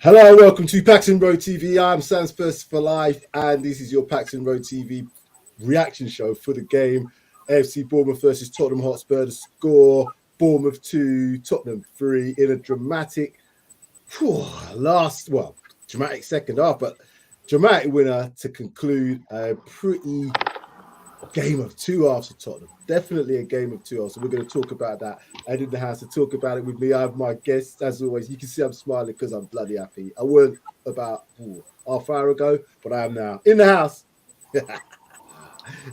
Hello, welcome to Paxton Road TV. I'm Sam Spurs for life, and this is your Paxton Road TV reaction show for the game AFC Bournemouth versus Tottenham Hotspur. The score: Bournemouth 2, Tottenham 3 in a dramatic dramatic second half, but dramatic winner to conclude a pretty game of two halves of Tottenham. Definitely a game of two halves. So we're going to talk about that. And in the house to talk about it with me, I have my guests, as always. You can see I'm smiling because I'm bloody happy. I weren't about half hour ago, but I am now. In the house,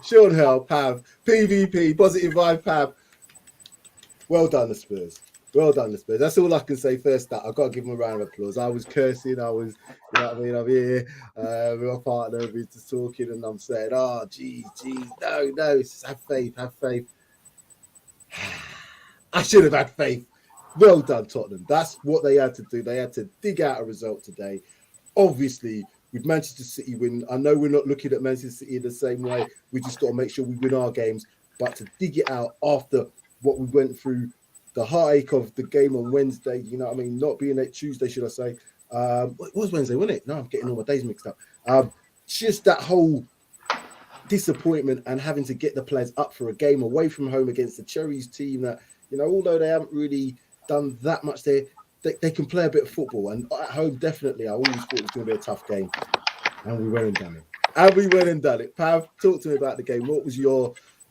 Sean Hell, Pav, PvP, Positive Vibe, Pav. Well done, the Spurs. Well done, the Spurs. That's all I can say first. That I've got to give them a round of applause. I was cursing. I was, you know what I mean? I'm here with my partner. We're just talking, and I'm saying, "Oh, geez, no. It's just have faith." I should have had faith. Well done, Tottenham. That's what they had to do. They had to dig out a result today. Obviously, with Manchester City win, I know we're not looking at Manchester City in the same way. We just got to make sure we win our games. But to dig it out after what we went through, the heartache of the game on Wednesday, you know what I mean? Not being at Tuesday, should I say? It was Wednesday, wasn't it? No, I'm getting all my days mixed up. Just that whole disappointment and having to get the players up for a game away from home against the Cherries team that, you know, although they haven't really done that much, they can play a bit of football. And at home, definitely, I always thought it was going to be a tough game. And we went and done it. Pav, talk to me about the game.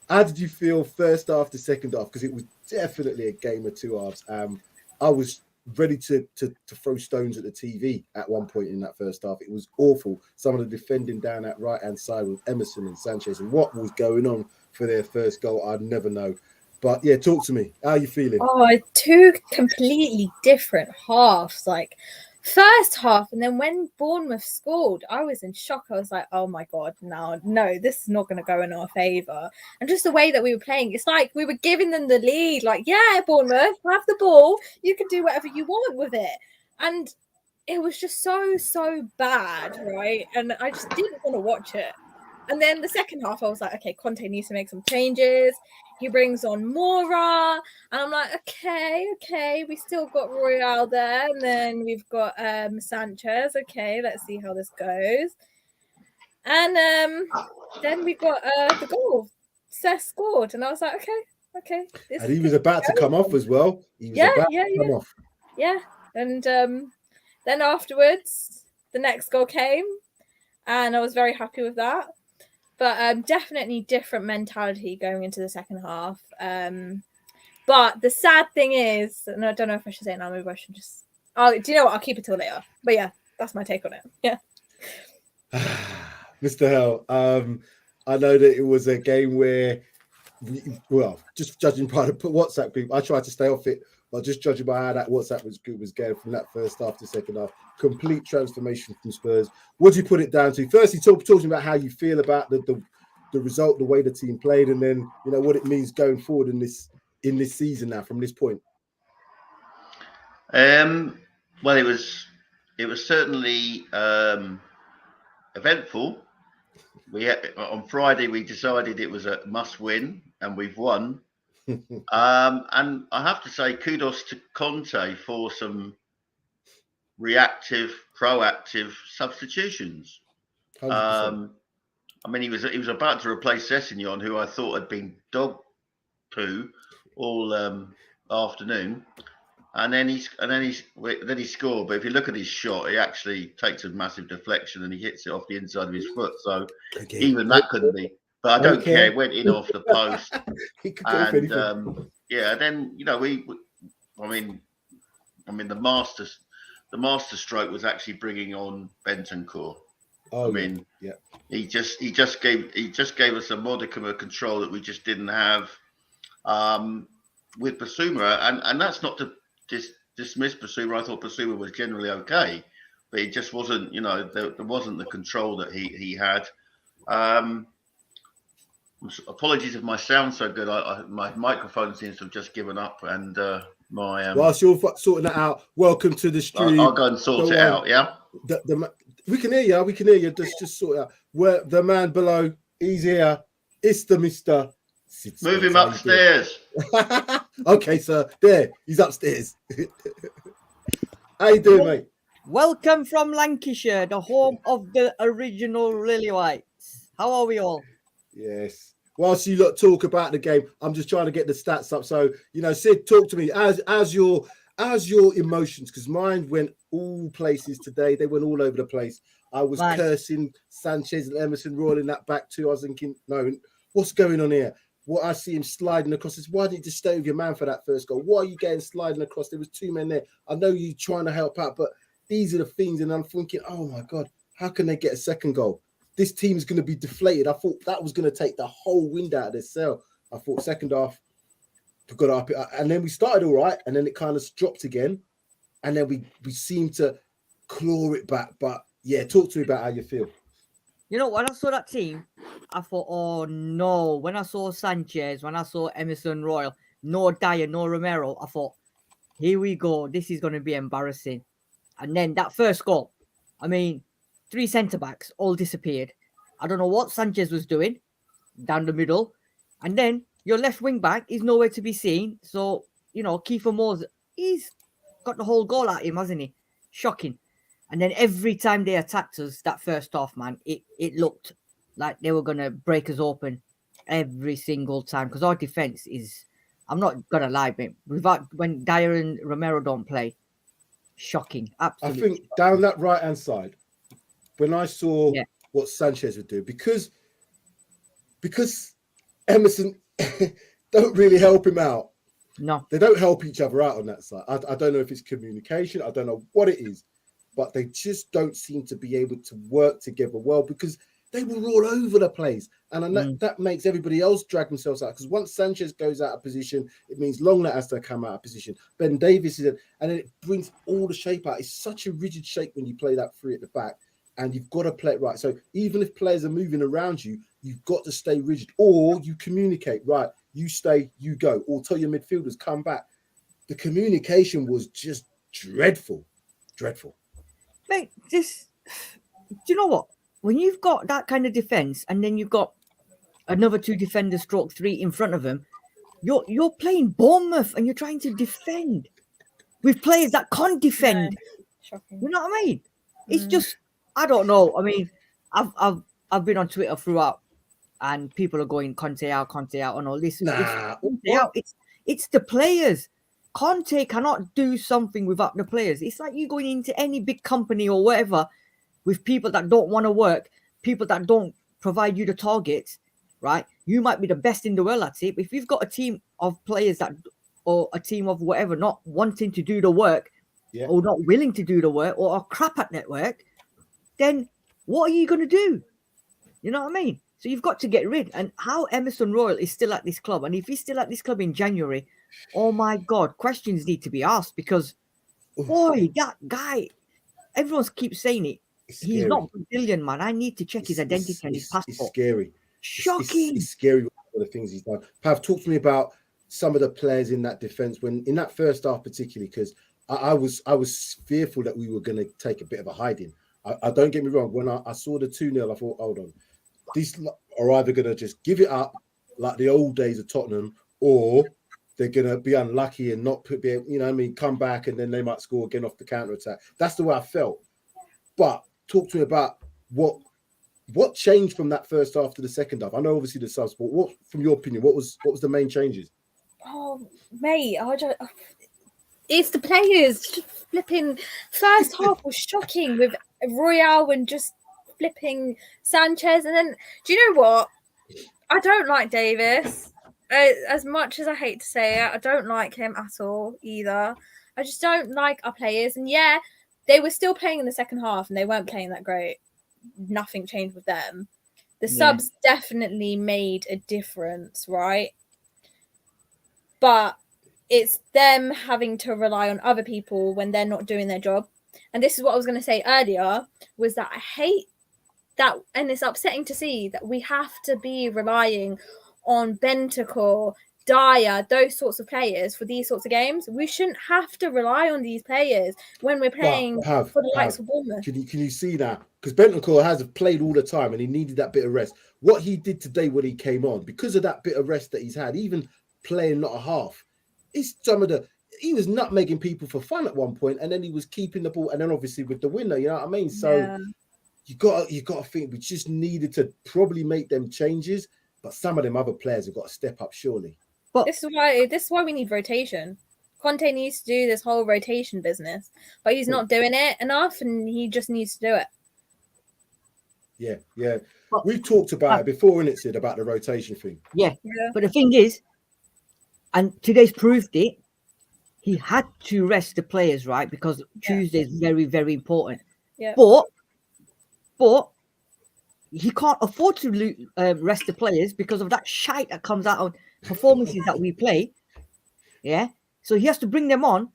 How did you feel first half to second half? Because it was definitely a game of two halves. I was ready to throw stones at the TV at one point in that first half. It was awful. Some of the defending down that right-hand side with Emerson and Sanchez, and what was going on for their first goal, I'd never know. But yeah, talk to me. How are you feeling? Oh, two completely different halves. Like first half, and then when Bournemouth scored, I was in shock. I was like, oh my God, no, this is not going to go in our favour. And just the way that we were playing, it's like we were giving them the lead. Like, yeah, Bournemouth, have the ball. You can do whatever you want with it. And it was just so bad, right? And I just didn't want to watch it. And then the second half, I was like, okay, Conte needs to make some changes. He brings on Mora. And I'm like, okay, we still got Royale there. And then we've got Sanchez. Okay, let's see how this goes. And then we got the goal. Seth scored. And I was like, okay. And he was about to come off as well. Yeah. And then afterwards, the next goal came. And I was very happy with that. But definitely different mentality going into the second half. But the sad thing is, and I don't know if I should say it now, maybe I should just... do you know what? I'll keep it till later. But yeah, that's my take on it. Yeah. Mr. Hell, I know that it was a game where, just judging by the WhatsApp group, I tried to stay off it, but just judging by how that WhatsApp group was going from that first half to second half, complete transformation from Spurs. What do you put it down to? Firstly, talking about how you feel about the result, the way the team played, and then what it means going forward in this season now from this point. Well, it was certainly eventful. On Friday we decided it was a must-win, and we've won. And I have to say, kudos to Conte for some reactive, proactive substitutions. I mean, he was about to replace Sessegnon, who I thought had been dog poo all afternoon, and then he scored. But if you look at his shot, he actually takes a massive deflection and he hits it off the inside of his foot. So even that couldn't be. But I don't care. It went in off the post. And then the master stroke was actually bringing on Bentancur. He just gave us a modicum of control that we just didn't have with Basuma, and that's not to dismiss Basuma. I thought Basuma was generally okay, but it just wasn't. There wasn't the control that he had. Apologies if my sound's so good. My microphone seems to have just given up, and my. Whilst you're sorting that out, welcome to the stream. I'll go and sort it out. Yeah. We can hear you. We can hear you. Just sort it out. Where the man below, he's here. It's the Mr. Move him upstairs. Okay, sir. There, he's upstairs. How you doing, mate? Welcome from Lancashire, the home of the original Lily Whites. How are we all? Yes. Whilst you lot talk about the game, I'm just trying to get the stats up. So, Sid, talk to me as your emotions, because mine went all places today. They went all over the place. I was cursing Sanchez and Emerson Royal in that back too. I was thinking, no, what's going on here? What I see him sliding across is, why didn't you just stay with your man for that first goal? Why are you getting sliding across? There was 2 men there. I know you're trying to help out, but these are the things. And I'm thinking, oh my God, how can they get a second goal? This team is going to be deflated. I thought that was going to take the whole wind out of their sail. I thought second half, got up, and then we started all right, and then it kind of dropped again, and then we seemed to claw it back. But yeah, talk to me about how you feel. When I saw that team, I thought, oh no. When I saw Sanchez, when I saw Emerson Royal, no Dyer, no Romero, I thought, here we go. This is going to be embarrassing. And then that first goal, 3 centre-backs all disappeared. I don't know what Sanchez was doing down the middle. And then your left wing-back is nowhere to be seen. So, Kiefer Moore's, he's got the whole goal at him, hasn't he? Shocking. And then every time they attacked us, that first half, man, it looked like they were going to break us open every single time. Because our defence is, I'm not going to lie, mate, when Dyer and Romero don't play, shocking. Absolutely. I think down that right-hand side, when I saw what Sanchez would do, because Emerson don't really help him out. No. They don't help each other out on that side. I don't know if it's communication. I don't know what it is. But they just don't seem to be able to work together well, because they were all over the place. And that makes everybody else drag themselves out. Because once Sanchez goes out of position, it means Longlet has to come out of position. Ben Davies is and then it brings all the shape out. It's such a rigid shape when you play that 3 at the back, and you've got to play it right. So even if players are moving around you, you've got to stay rigid, or you communicate, right? You stay, you go, or tell your midfielders, come back. The communication was just dreadful. Mate, do you know what? When you've got that kind of defense, and then you've got another 2 defenders, stroke 3 in front of them, you're playing Bournemouth and you're trying to defend with players that can't defend. Shocking. You know what I mean? It's just, I don't know. I've been on Twitter throughout, and people are going Conte out, and all this. It's the players. Conte cannot do something without the players. It's like you going into any big company or whatever with people that don't want to work, people that don't provide you the targets, right? You might be the best in the world at it, but if you've got a team of players or a team of whatever, not wanting to do the work, or not willing to do the work, or are crap at network, then what are you going to do? You know what I mean? So you've got to get rid. And how Emerson Royal is still at this club, and if he's still at this club in January, oh my God, questions need to be asked, because, boy, that guy, everyone keeps saying it. He's not Brazilian, man. I need to check his identity and his passport. It's scary. Shocking. It's scary what the things he's done. Pav, talk to me about some of the players in that defense, when in that first half particularly, because I was fearful that we were going to take a bit of a hiding. I don't get me wrong. When I saw the 2-0, I thought, hold on, these are either going to just give it up like the old days of Tottenham, or they're going to be unlucky and not come back, and then they might score again off the counter attack. That's the way I felt. But talk to me about what changed from that first half to the second half. I know obviously the subs, but what, from your opinion, what was the main changes? Oh, mate, it's the players. Just flipping first half was shocking with Royale and just flipping Sanchez, and then do you know what? I don't like Davis. As much as I hate to say it, I don't like him at all either. I just don't like our players. And yeah, they were still playing in the second half and they weren't playing that great. Nothing changed with them. The subs definitely made a difference, right? But it's them having to rely on other people when they're not doing their job. And this is what I was going to say earlier, was that I hate that, and it's upsetting to see that we have to be relying on Bentancur, Dyer, those sorts of players for these sorts of games. We shouldn't have to rely on these players when we're playing for the likes of Bournemouth. Can you see that? Because Bentancur has played all the time and he needed that bit of rest. What he did today when he came on, because of that bit of rest that he's had, even playing not a half, it's some of the he was nutmegging people for fun at one point, and then he was keeping the ball, and then obviously with the winner, you know what I mean? So you got to think we just needed to probably make them changes, but some of them other players have got to step up surely. But this is why we need rotation. Conte needs to do this whole rotation business, but he's not doing it enough, and he just needs to do it. Yeah. We've talked about it before, innit, Sid, about the rotation thing. Yeah. But the thing is, and today's proved it, he had to rest the players, right? Because Tuesday is very, very important. Yeah. But he can't afford to rest the players because of that shite that comes out of performances that we play. Yeah. So he has to bring them on.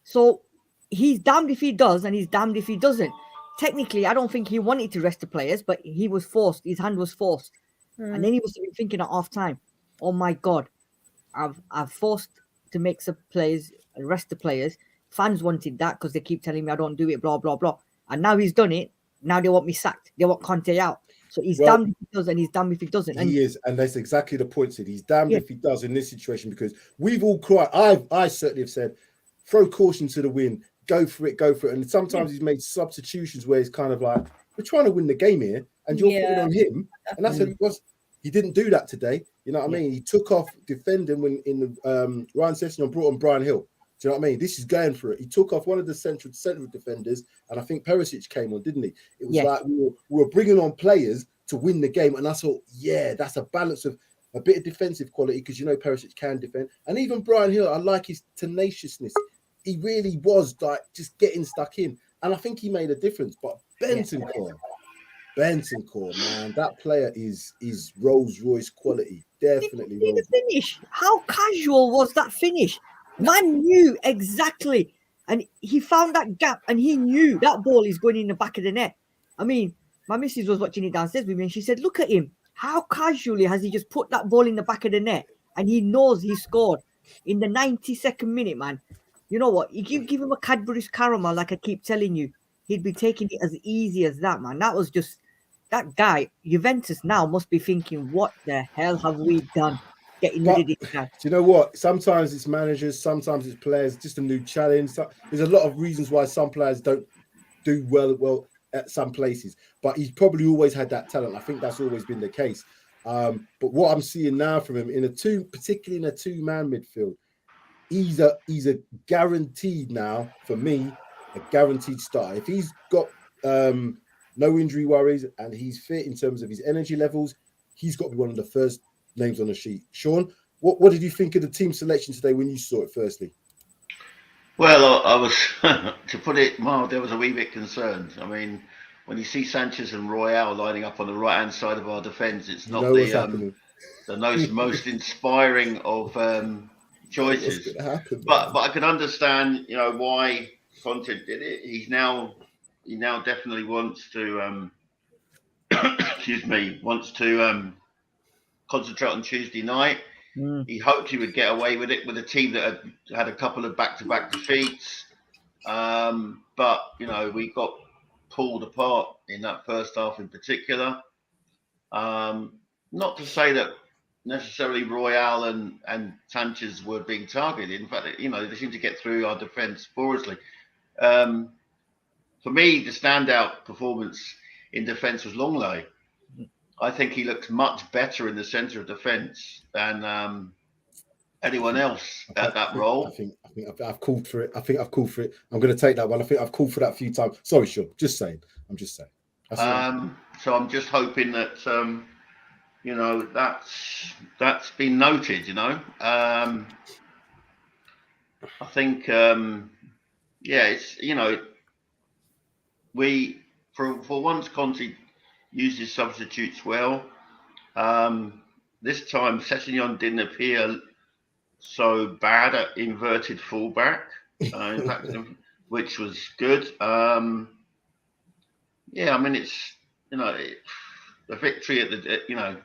So he's damned if he does, and he's damned if he doesn't. Technically, I don't think he wanted to rest the players, but he was forced. His hand was forced. And then he was thinking at half time, oh my God, I've forced to make some players, rest the players. Fans wanted that because they keep telling me I don't do it, blah, blah, blah. And now he's done it. Now they want me sacked. They want Conte out. So he's damned if he does, and he's damned if he doesn't. He is, and that's exactly the point, Sid. He's damned if he does in this situation, because we've all cried. I certainly have said, throw caution to the wind. Go for it. And sometimes he's made substitutions where it's kind of like, we're trying to win the game here, and you're putting on him. And that's he didn't do that today. You know what I mean? He took off defending when in the Ryan Sessegnon brought on Brian Hill. Do you know what I mean? This is going for it. He took off one of the central defenders, and I think Perisic came on, didn't he? It was like we were bringing on players to win the game, and I thought, that's a balance of a bit of defensive quality, because you know Perisic can defend, and even Brian Hill, I like his tenaciousness. He really was like just getting stuck in, and I think he made a difference. But Bentancur, man, that player is Rolls Royce quality, definitely. The finish. How casual was that finish? Man knew exactly, and he found that gap, and he knew that ball is going in the back of the net. I mean, my missus was watching it downstairs with me, and she said, "Look at him! How casually has he just put that ball in the back of the net, and he knows he scored in the 92nd minute, man." You know what? You give him a Cadbury's caramel, like I keep telling you, he'd be taking it as easy as that, man. That was just that guy. Juventus now must be thinking, "What the hell have we done?" Getting rid of this guy. Do you know what? Sometimes it's managers, sometimes it's players, just a new challenge. There's a lot of reasons why some players don't do well at some places, but he's probably always had that talent. I think that's always been the case. But what I'm seeing now from him particularly in a two-man midfield, he's a guaranteed now, for me, a guaranteed start. If he's got no injury worries and he's fit in terms of his energy levels, he's got to be one of the first names on the sheet. Sean, what did you think of the team selection today when you saw it firstly? Well, I was, to put it mild, there was a wee bit concerned. I mean, when you see Sanchez and Royale lining up on the right-hand side of our defence, it's not the most inspiring of choices. But I can understand, why Conte did it. He now definitely wants to, concentrate on Tuesday night. He hoped he would get away with it with a team that had a couple of back-to-back defeats. But, we got pulled apart in that first half in particular. Not to say that necessarily Royale and Sanchez were being targeted. In fact, they seemed to get through our defence porously. For me, the standout performance in defence was Longley. I think he looks much better in the centre of defence than anyone else at that role. I think I've called for it. I'm going to take that one. I think I've called for that a few times. Sorry, Sean. I'm just saying. So I'm just hoping that that's been noted. I think it's we for once Conte uses substitutes well. This time Sessegnon didn't appear so bad at inverted fullback, in fact, which was good. It's the victory at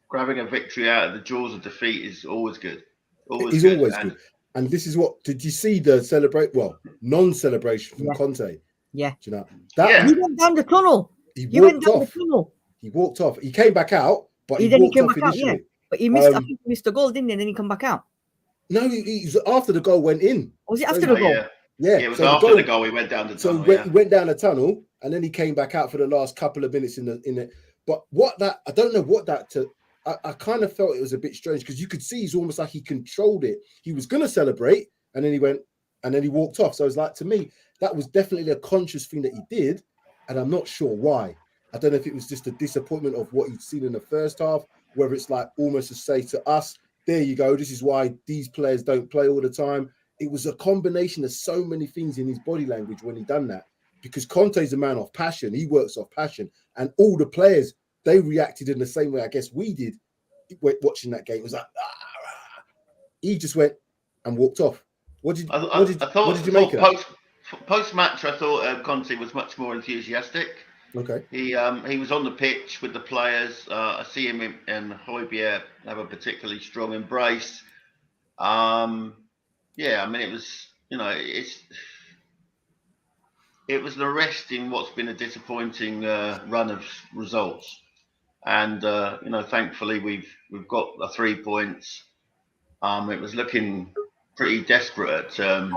grabbing a victory out of the jaws of defeat is always good. Always good. And this is what did you see the non-celebration from Conte? Yeah. Do you know that he went down the tunnel. He walked off. He came back out, but he came walked off back out, initially. But he missed. I think he missed the goal, didn't he? And then he come back out. No, he was after the goal went in. Was it after the goal? Yeah, it was after the goal. He went down the tunnel. So he went down the tunnel, and then he came back out for the last couple of minutes in it. But I don't know what that. I kind of felt it was a bit strange because you could see he's almost like he controlled it. He was going to celebrate, and then he went, and then he walked off. So it's like, to me, that was definitely a conscious thing that he did, and I'm not sure why. I don't know if it was just a disappointment of what he'd seen in the first half, whether it's like almost to say to us, there you go, this is why these players don't play all the time. It was a combination of so many things in his body language when he done that, because Conte's a man of passion. He works off passion, and all the players, they reacted in the same way I guess we did watching that game. It was like, he just went and walked off. What did you make of that? Post-match, I thought Conte was much more enthusiastic. Okay. He was on the pitch with the players. I see him and Hojbjerg have a particularly strong embrace. Yeah, I mean, it was, it was an arrest in what's been a disappointing run of results, and thankfully we've got 3 points. It was looking pretty desperate at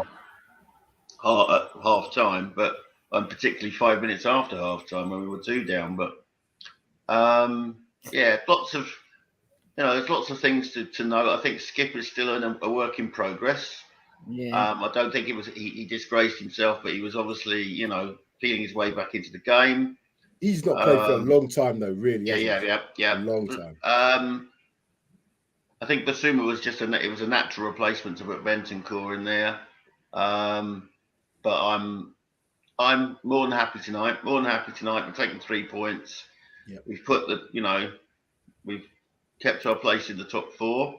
half time, but particularly 5 minutes after half time when we were 2 down. But yeah, there's lots of things to know. I think Skip is still a work in progress. Yeah. I don't think it was he disgraced himself, but he was obviously feeling his way back into the game. He's not played for a long time though, really. Yeah. A long time. I think Basuma was it was a natural replacement to put Bentancur in there. But I'm more than happy tonight. We're taking 3 points. Yep. We've put we've kept our place in the top 4.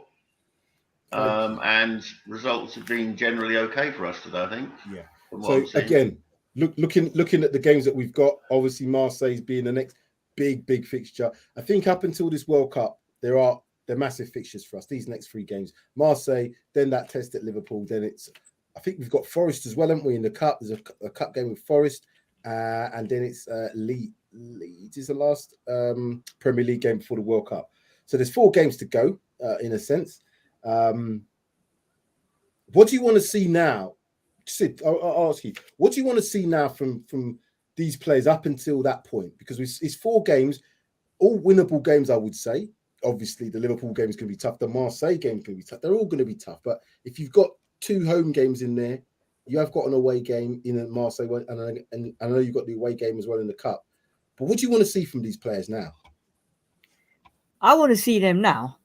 And results have been generally okay for us today, I think. Yeah. So again, looking at the games that we've got, obviously Marseille's being the next big fixture. I think up until this World Cup, they're massive fixtures for us. These next 3 games, Marseille, then that test at Liverpool, then I think we've got Forest as well, haven't we? In the cup, there's a cup game with Forest, and then it's Leeds is the last Premier League game before the World Cup. So there's 4 games to go, in a sense. What do you want to see now? Sid, I'll ask you, what do you want to see now from these players up until that point? Because it's 4 games, all winnable games, I would say. Obviously, the Liverpool game is going to be tough. The Marseille game is going to be tough. They're all going to be tough. But if you've got 2 home games in there, you have got an away game in Marseille, and I know you've got the away game as well in the cup. But what do you want to see from these players now? I want to see them now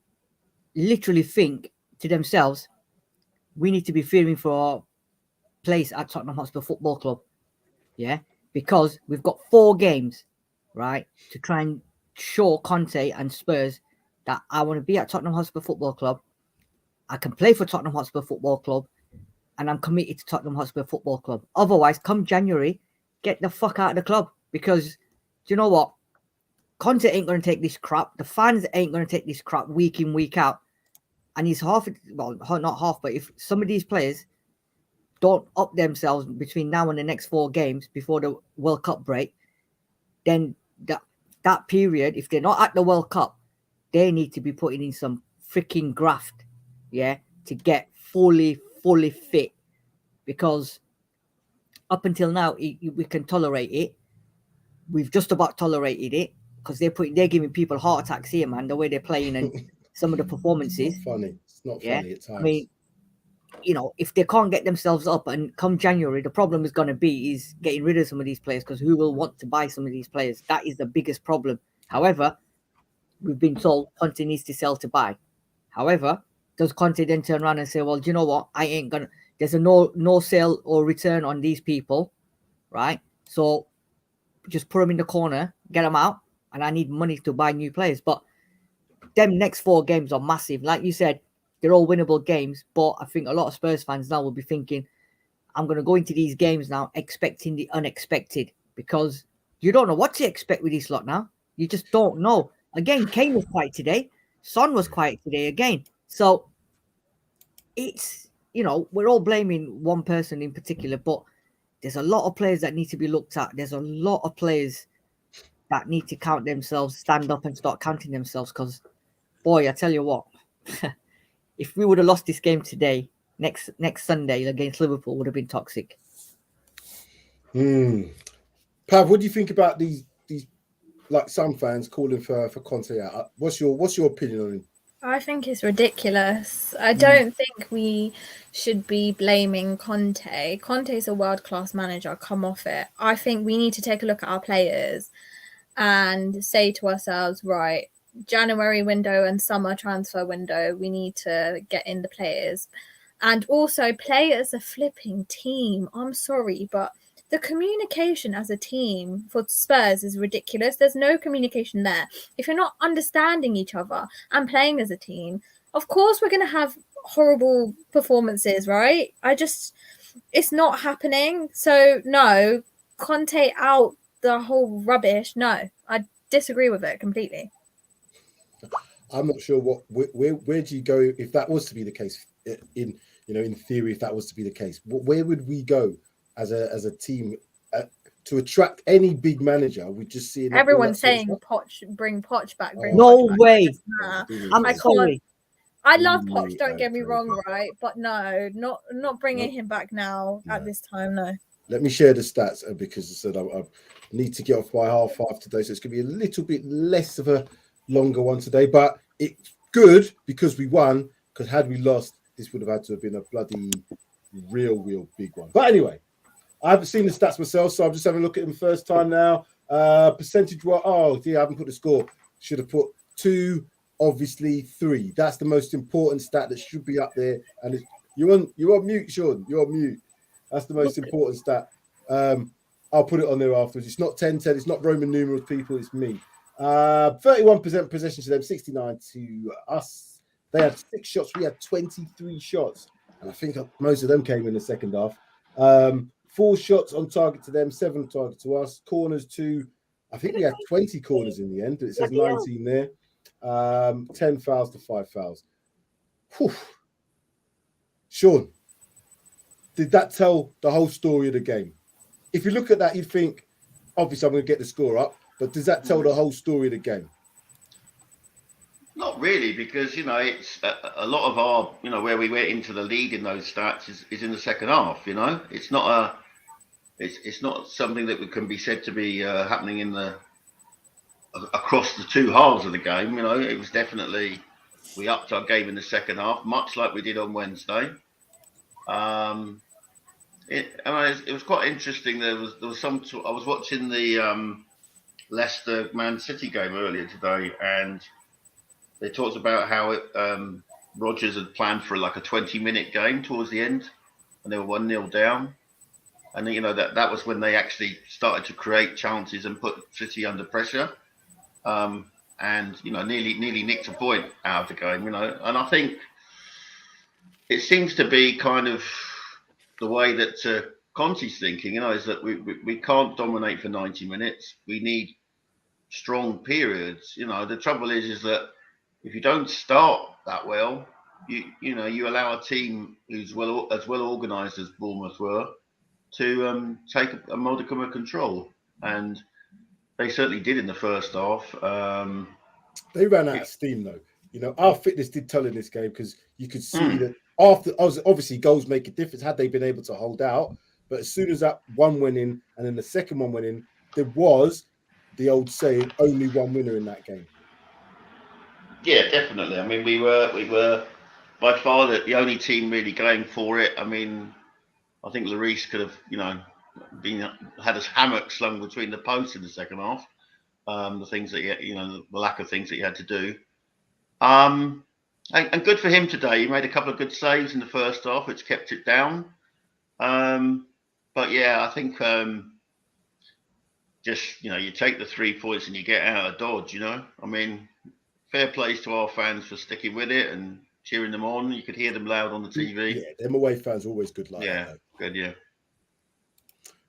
literally think to themselves, we need to be fearing for our place at Tottenham Hotspur Football Club. Yeah, because we've got 4 games, right, to try and show Conte and Spurs that I want to be at Tottenham Hotspur Football Club. I can play for Tottenham Hotspur Football Club, and I'm committed to Tottenham Hotspur Football Club. Otherwise, come January, get the fuck out of the club, because do you know what? Conte ain't going to take this crap. The fans ain't going to take this crap week in, week out. And he's not half, but if some of these players don't up themselves between now and the next 4 games before the World Cup break, then that period, if they're not at the World Cup, they need to be putting in some freaking graft, yeah, to get fully fit. Because up until now, we can tolerate it. We've just about tolerated it because they're giving people heart attacks here, man. The way they're playing and some of the performances. It's not funny at times. I mean, if they can't get themselves up, and come January, the problem is going to be getting rid of some of these players, because who will want to buy some of these players? That is the biggest problem. However, we've been told Conte needs to sell to buy. However, does Conte then turn around and say, well, do you know what? I ain't going to, there's a no sale or return on these people, right? So just put them in the corner, get them out, and I need money to buy new players. But them next 4 games are massive. Like you said, they're all winnable games, but I think a lot of Spurs fans now will be thinking, I'm going to go into these games now expecting the unexpected, because you don't know what to expect with this lot now. You just don't know. Again, Kane was quiet today. Son was quiet today again. So it's, we're all blaming one person in particular, but there's a lot of players that need to be looked at. There's a lot of players that need to count themselves, stand up and start counting themselves, because, boy, I tell you what, if we would have lost this game today, next Sunday against Liverpool would have been toxic. Pav, what do you think about these like some fans calling for Conte out? What's your opinion on him? I think it's ridiculous. I don't think we should be blaming Conte. Conte's a world-class manager. Come off it. I think we need to take a look at our players and say to ourselves, right, January window and summer transfer window, we need to get in the players. And also play as a flipping team. I'm sorry, but the communication as a team for Spurs is ridiculous. There's no communication there. If you're not understanding each other and playing as a team, of course we're going to have horrible performances, right? It's not happening. So no, Conte out, the whole rubbish. No, I disagree with it completely. I'm not sure where do you go if that was to be the case? In theory, if that was to be the case, where would we go as a team to attract any big manager? We just see everyone's saying Poch, bring Poch back. No way. I'm sorry. I love Poch. Don't get me wrong, right? But no, not bringing him back now at this time. No. Let me share the stats because I said I need to get off by 5:30 today, so it's going to be a little bit less of a longer one today. But it's good because we won. Because had we lost, this would have had to have been a bloody real big one. But anyway, I haven't seen the stats myself, so I'm just having a look at them first time now. Percentage, I haven't put the score. Should have put 2, obviously 3. That's the most important stat that should be up there. And you're on mute, Sean. You're on mute. That's the most important stat. I'll put it on there afterwards. It's not 10-10. It's not Roman numerals, people. It's me. 31% possession to them, 69 to us. They had 6 shots. We had 23 shots. And I think most of them came in the second half. 4 shots on target to them, 7 on target to us. Corners 2. I think we had 20 corners in the end. It says 19 there. 10 fouls to 5 fouls. Whew. Sean, did that tell the whole story of the game? If you look at that, you'd think, obviously I'm going to get the score up, but does that tell the whole story of the game? Not really, because, it's a lot of our, where we went into the lead in those stats is in the second half, It's not it's not something that can be said to be happening across the 2 halves of the game, It was definitely, we upped our game in the second half, much like we did on Wednesday. It was quite interesting. There was some. I was watching the Leicester Man City game earlier today, and they talked about how Rodgers had planned for like a 20-minute game towards the end, and they were 1-0 down. And that was when they actually started to create chances and put City under pressure, and nearly nicked a point out of the game. And I think it seems to be kind of the way that Conte's thinking, is that we can't dominate for 90 minutes. We need strong periods. The trouble is that if you don't start that well, you allow a team who's as well organised as Bournemouth were to take a modicum of control, and they certainly did in the first half. They ran out of steam though. Our fitness did tell in this game because you could see that after, obviously goals make a difference had they been able to hold out, but as soon as that one went in and then the second one went in, there was the old saying, only one winner in that game. Yeah, definitely. I mean, we were by far the only team really going for it. I mean, I think Lloris could have, had his hammock slung between the posts in the second half. The things that the lack of things that he had to do. And good for him today. He made a couple of good saves in the first half, which kept it down. But yeah, I think just you take the 3 points and you get out of Dodge. I mean, fair play to our fans for sticking with it and cheering them on. You could hear them loud on the TV. Yeah, them away fans are always good like that. Yeah, good, yeah.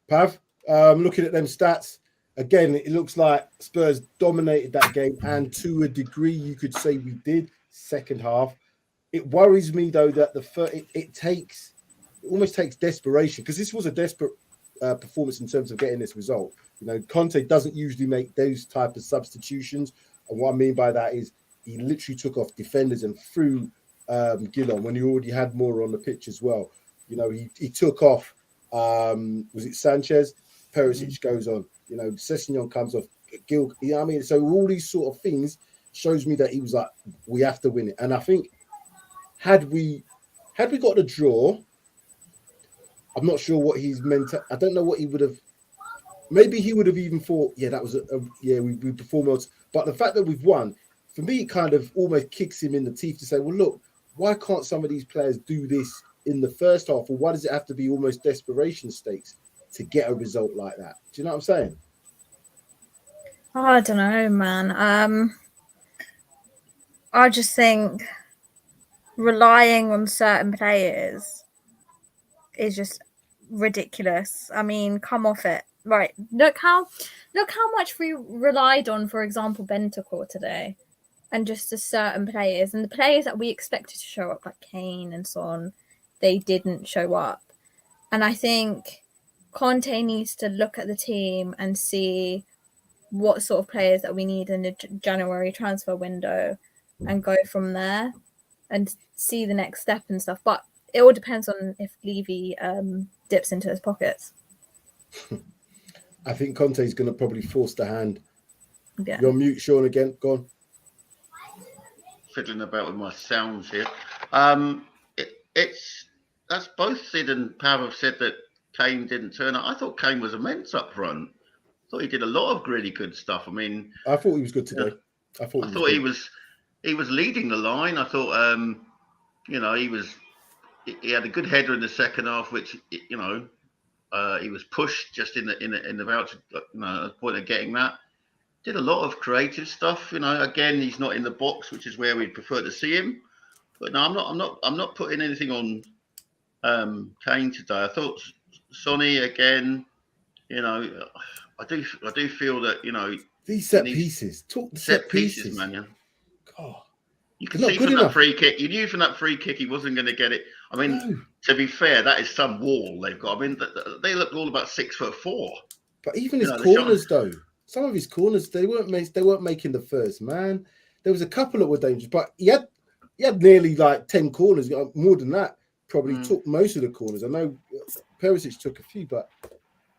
Pav, looking at them stats, again, it looks like Spurs dominated that game, and to a degree, you could say we did second half. It worries me, though, that it almost takes desperation, because this was a desperate performance in terms of getting this result. Conte doesn't usually make those type of substitutions. And what I mean by that is he literally took off defenders and threw Gillon when he already had more on the pitch as well. You know, he took off. Was it Sanchez? Perisic goes on. You know, Sessegnon comes off. Gil. You know what I mean? So all these sort of things shows me that he was like, we have to win it. And I think had we got the draw, I'm not sure what he's meant to. I don't know what he would have. Maybe he would have even thought, yeah, that was we performed well. But the fact that we've won, for me, it kind of almost kicks him in the teeth to say, well, look, why can't some of these players do this in the first half? Or why does it have to be almost desperation stakes to get a result like that? Do you know what I'm saying? Oh, I don't know, man. I just think relying on certain players is just ridiculous. I mean, come off it. Right. Look how much we relied on, for example, Bentancur today. And just to certain players. And the players that we expected to show up, like Kane and so on, they didn't show up. And I think Conte needs to look at the team and see what sort of players that we need in the January transfer window and go from there and see the next step and stuff. But it all depends on if Levy dips into his pockets. I think Conte is going to probably force the hand. Yeah. You're on mute, Sean, again. Go on. Fiddling about with my sounds here. That's both Sid and Pav have said that Kane didn't turn up. I thought Kane was immense up front. I thought he did a lot of really good stuff. I mean, I thought he was good today. I thought he was leading the line. I thought, he had a good header in the second half, which he was pushed just in the voucher, the point of getting that. Did a lot of creative stuff. Again, he's not in the box, which is where we'd prefer to see him. But no, I'm not putting anything on Kane today. I thought Sonny again. I do feel that these set pieces. Talk the set pieces, man. Yeah. God. You can see from that free kick. You knew from that free kick he wasn't going to get it. I mean, To be fair, that is some wall they've got. I mean, they look all about 6'4". But even his corners, though, some of his corners they weren't making the first man. There was a couple that were dangerous, but he had nearly like 10 corners. More than that, probably took most of the corners. I know Perisic took a few, but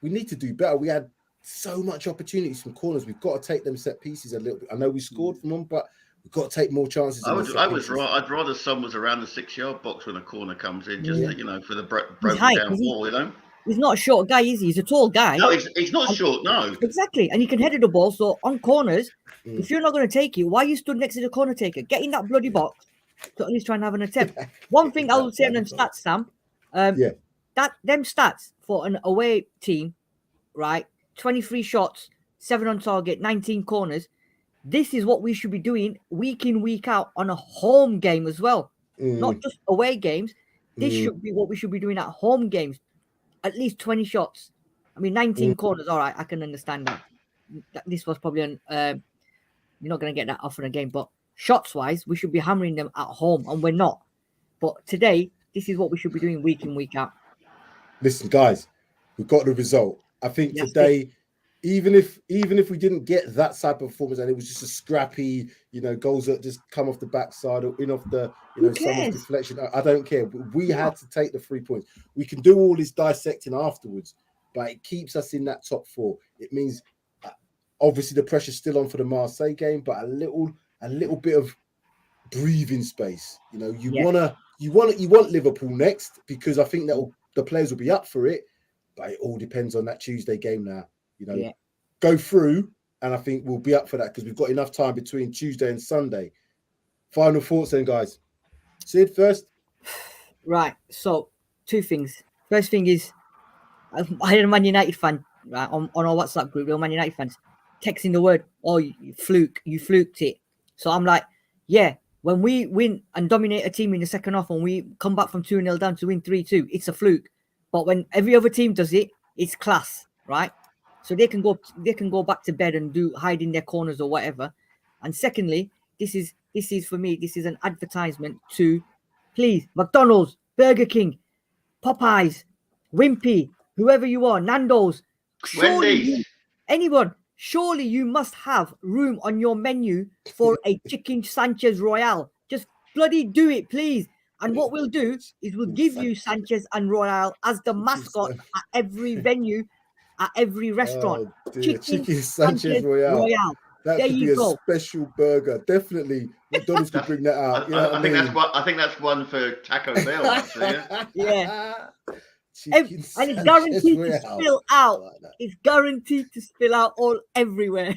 we need to do better. We had so much opportunities from corners. We've got to take them set pieces a little bit. I know we scored from them, but we've got to take more chances. I'd rather some was around the 6-yard box when a corner comes in, just for the broken down wall. He's not a short guy, is he? He's a tall guy. No, he's not short. No, exactly, and he can head the ball. So on corners, if you're not going to take it, why you stood next to the corner taker? Get in that bloody box to at least try and have an attempt. One thing I will say on them stats, Sam. That them stats for an away team, right? 23 shots, 7 on target, 19 corners. This is what we should be doing week in, week out on a home game as well. Not just away games. This should be what we should be doing at home games. At least 20 shots. I mean, 19 corners. All right, I can understand that. This was probably you're not going to get that often a game. But shots-wise, we should be hammering them at home, and we're not. But today, this is what we should be doing week in, week out. Listen, guys, we've got the result. I think today, even if we didn't get that type of performance and it was just a scrappy, goals that just come off the backside or in off the, someone's deflection, I don't care. We had to take the 3 points. We can do all this dissecting afterwards, but it keeps us in that top 4. It means obviously the pressure's still on for the Marseille game, but a little bit of breathing space. You want Liverpool next because I think the players will be up for it, but it all depends on that Tuesday game now. Go through, and I think we'll be up for that because we've got enough time between Tuesday and Sunday. Final thoughts then, guys. Sid first. Right. So, 2 things. First thing is, I had a Man United fan on our WhatsApp group, real Man United fans, texting the word, "Oh, you fluked it." So I'm like, yeah, when we win and dominate a team in the second half and we come back from 2-0 down to win 3-2, it's a fluke. But when every other team does it, it's class, right? So they can go back to bed and hide in their corners or whatever. And secondly, this is for me, this is an advertisement to, please, McDonald's, Burger King, Popeyes, Wimpy, whoever you are, Nando's, surely you must have room on your menu for a chicken Sanchez Royale. Just bloody do it, please. And what we'll do is we'll give you Sanchez and Royale as the mascot at every venue, at every restaurant. Oh dear, Chicken Sanchez Royale. That there could you be a go. Special burger. Definitely, McDonald's could bring that out. You know what I mean? I think that's one for Taco Bell. Actually, yeah. And it's guaranteed to spill out. Like it's guaranteed to spill out all everywhere.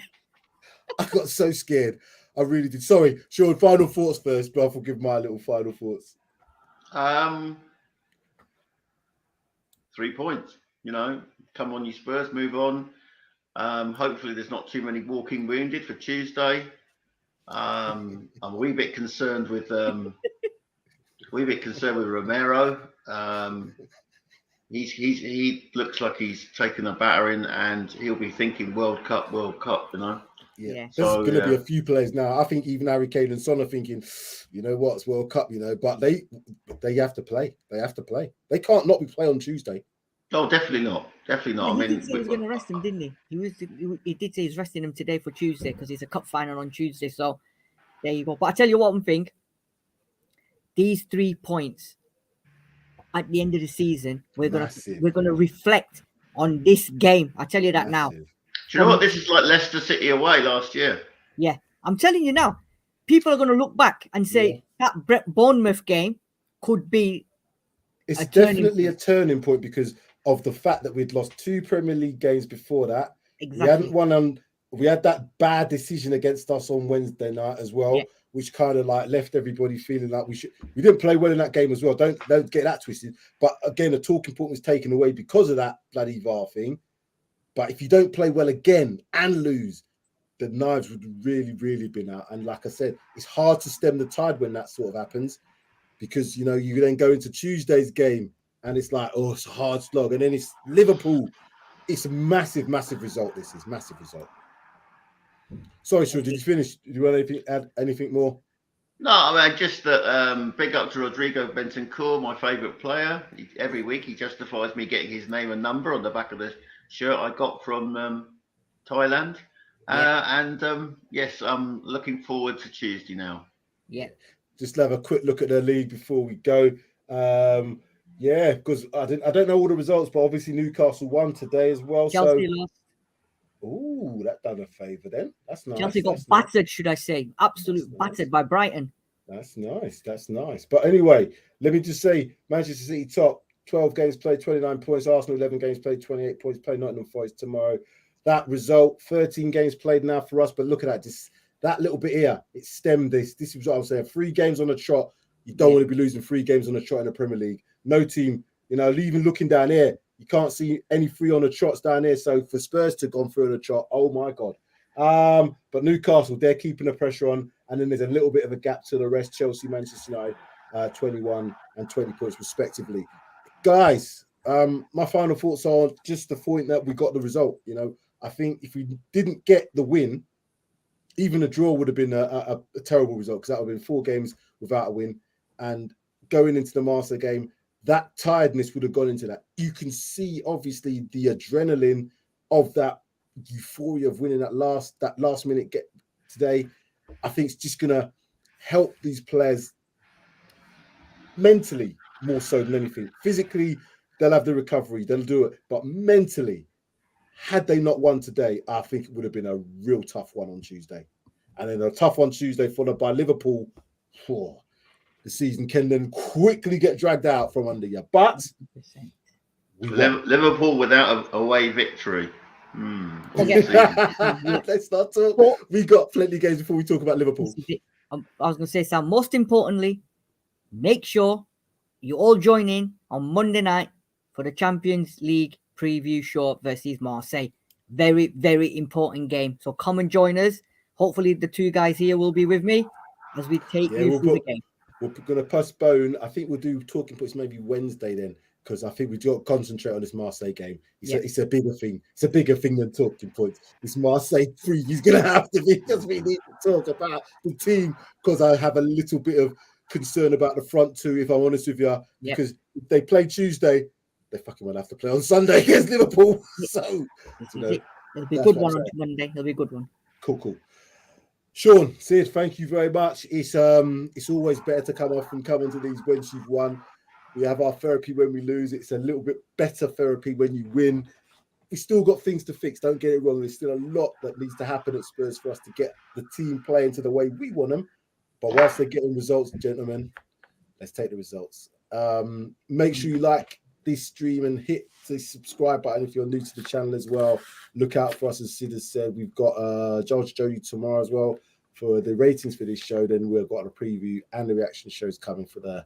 I got so scared. I really did. Sorry, Sean, final thoughts first, but I'll give my little final thoughts. 3 points. You know, come on, you Spurs, move on. Hopefully, there's not too many walking wounded for Tuesday. I'm a wee bit concerned with Romero. He looks like he's taken a battering, and he'll be thinking World Cup. You know. Yeah. There's going to be a few players now. I think even Harry Kane and Son are thinking, you know what, it's World Cup, you know, but they have to play. They have to play. They can't not be play on Tuesday. Oh, definitely not. Definitely not. He did say he was going to rest him, didn't he? He did say he's resting him today for Tuesday because it's a cup final on Tuesday. So there you go. But I tell you one thing. These 3 points at the end of the season, we're gonna reflect on this game. I tell you that now. Do you know what? This is like Leicester City away last year. Yeah, I'm telling you now. People are going to look back and say that Bournemouth game could be. It's definitely a turning point because of the fact that we'd lost 2 Premier League games before that. Exactly. We hadn't won we had that bad decision against us on Wednesday night as well, which kind of like left everybody feeling like we didn't play well in that game as well. Don't get that twisted. But again, a talking point was taken away because of that bloody VAR thing. But if you don't play well again and lose, the knives would really, really been out. And like I said, it's hard to stem the tide when that sort of happens because, you know, you then go into Tuesday's game and it's like, oh, it's a hard slog. And then it's Liverpool. It's a massive, massive result. This is massive result. Sorry, Sean, did you finish? Did you want to add anything more? No, I mean, just that big up to Rodrigo Bentancur, my favourite player. Every week he justifies me getting his name and number on the back of the shirt I got from Thailand. Yes, I'm looking forward to Tuesday now. Yeah. Just have a quick look at the league before we go. Because I don't know all the results, but obviously Newcastle won today as well. Chelsea lost. Ooh, that done a favour then. That's nice. Chelsea got battered, should I say. Absolute battered by Brighton. That's nice. That's nice. But anyway, let me just say, Manchester City top, 12 games played, 29 points. Arsenal, 11 games played, 28 points. Play Nottingham Forest tomorrow. That result, 13 games played now for us. But look at that. That little bit here, it stemmed this. This is what I'm saying. 3 games on a trot. You don't want to be losing 3 games on a trot in the Premier League. No team, you know, even looking down here, you can't see any 3 on the trots down here. So for Spurs to have gone through on a trot, oh my God. But Newcastle, they're keeping the pressure on. And then there's a little bit of a gap to the rest. Chelsea, Manchester United, 21 and 20 points respectively. Guys, my final thoughts are just the point that we got the result. You know, I think if we didn't get the win, even a draw would have been a terrible result because that would have been 4 games without a win. And going into the Marseille game, that tiredness would have gone into that. You can see, obviously, the adrenaline of that euphoria of winning that last minute get today. I think it's just going to help these players mentally more so than anything. Physically, they'll have the recovery, they'll do it. But mentally, had they not won today, I think it would have been a real tough one on Tuesday. And then a tough one Tuesday followed by Liverpool. The season can then quickly get dragged out from under you. But Liverpool without a away victory. Let's not talk. We got plenty of games before we talk about Liverpool. I was going to say, Sam, most importantly, make sure you all join in on Monday night for the Champions League preview show versus Marseille. Very, very important game. So come and join us. Hopefully the 2 guys here will be with me as we take you through the game. We're going to postpone. I think we'll do talking points maybe Wednesday then, because I think we've got to concentrate on this Marseille game. It's a bigger thing. It's a bigger thing than talking points. This Marseille preview is going to have to be because we need to talk about the team, because I have a little bit of concern about the front 2, if I'm honest with you, because if they play Tuesday, they fucking will have to play on Sunday against Liverpool. So, it'll be a good one on Monday. It'll be a good one. Cool. Sean, Sid, thank you very much. It's always better to come off and come into these when you've won. We have our therapy when we lose. It's a little bit better therapy when you win. We still got things to fix. Don't get it wrong. There's still a lot that needs to happen at Spurs for us to get the team playing to the way we want them. But whilst they're getting results, gentlemen, let's take the results. Make sure you like this stream and hit the subscribe button if you're new to the channel as well. Look out for us, as Sid has said. We've got Jodi tomorrow as well for the ratings for this show. Then we've got a preview and the reaction shows coming for the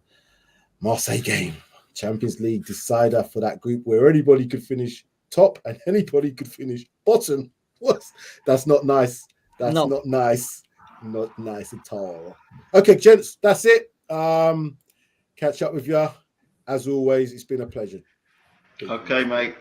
Marseille game. Champions League decider for that group where anybody could finish top and anybody could finish bottom. What? That's not nice. That's not nice. Not nice at all. Okay, gents, that's it. Catch up with you. As always, it's been a pleasure. Okay, mate.